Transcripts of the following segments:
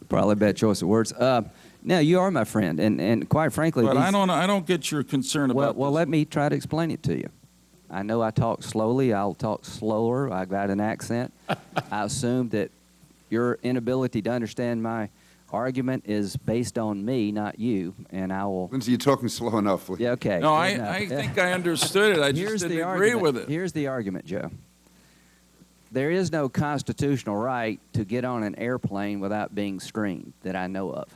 Probably a bad choice of words. Now, you are my friend, and quite frankly... But I don't get your concern about Well, this. let me try to explain it to you. I know I talk slowly. I'll talk slower. I got an accent. I assume that your inability to understand my argument is based on me, not you, and I will... Lindsay, you're talking slow enough. Yeah, okay. No, I think I understood it. I just didn't agree with it. Here's the argument, Joe. There is no constitutional right to get on an airplane without being screened that I know of.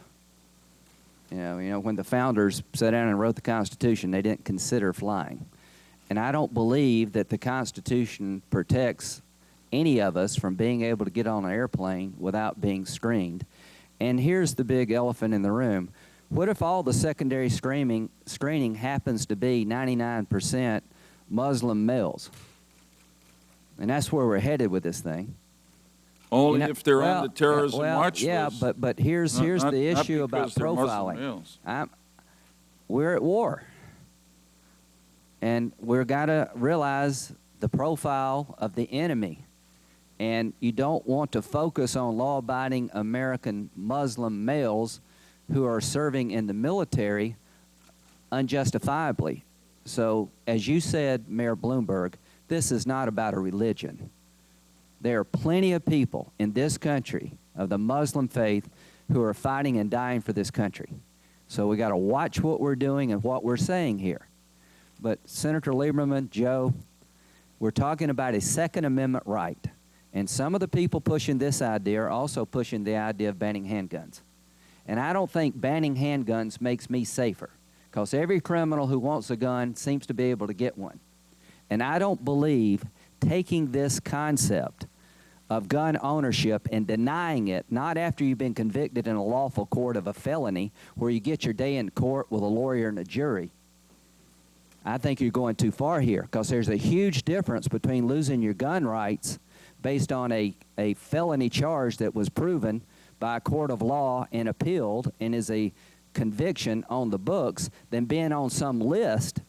You know, when the founders sat down and wrote the Constitution, they didn't consider flying. And I don't believe that the Constitution protects any of us from being able to get on an airplane without being screened. And here's the big elephant in the room. What if all the secondary screening happens to be 99% Muslim males? And that's where we're headed with this thing. Only if they're on the terrorism watch list. Yeah, but here's the issue about profiling. We're at war. And we've got to realize the profile of the enemy. And you don't want to focus on law-abiding American Muslim males who are serving in the military unjustifiably. So, as you said, Mayor Bloomberg, this is not about a religion. There are plenty of people in this country of the Muslim faith who are fighting and dying for this country. So we got to watch what we're doing and what we're saying here. But Senator Lieberman, Joe, we're talking about a Second Amendment right. And some of the people pushing this idea are also pushing the idea of banning handguns. And I don't think banning handguns makes me safer, because every criminal who wants a gun seems to be able to get one. And I don't believe taking this concept of gun ownership and denying it, not after you've been convicted in a lawful court of a felony where you get your day in court with a lawyer and a jury, I think you're going too far here, because there's a huge difference between losing your gun rights based on a felony charge that was proven by a court of law and appealed and is a conviction on the books than being on some list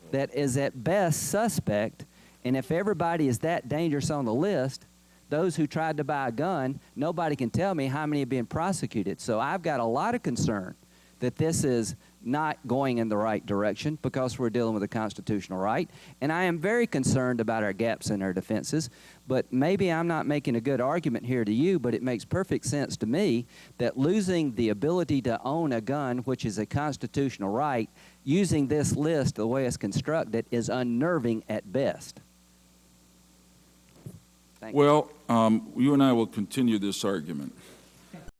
that is at best suspect. And if everybody is that dangerous on the list, those who tried to buy a gun, nobody can tell me how many have been prosecuted. So I've got a lot of concern that this is not going in the right direction, because we're dealing with a constitutional right. And I am very concerned about our gaps in our defenses. But maybe I'm not making a good argument here to you, but it makes perfect sense to me that losing the ability to own a gun, which is a constitutional right, using this list the way it's constructed is unnerving at best. Well, you and I will continue this argument.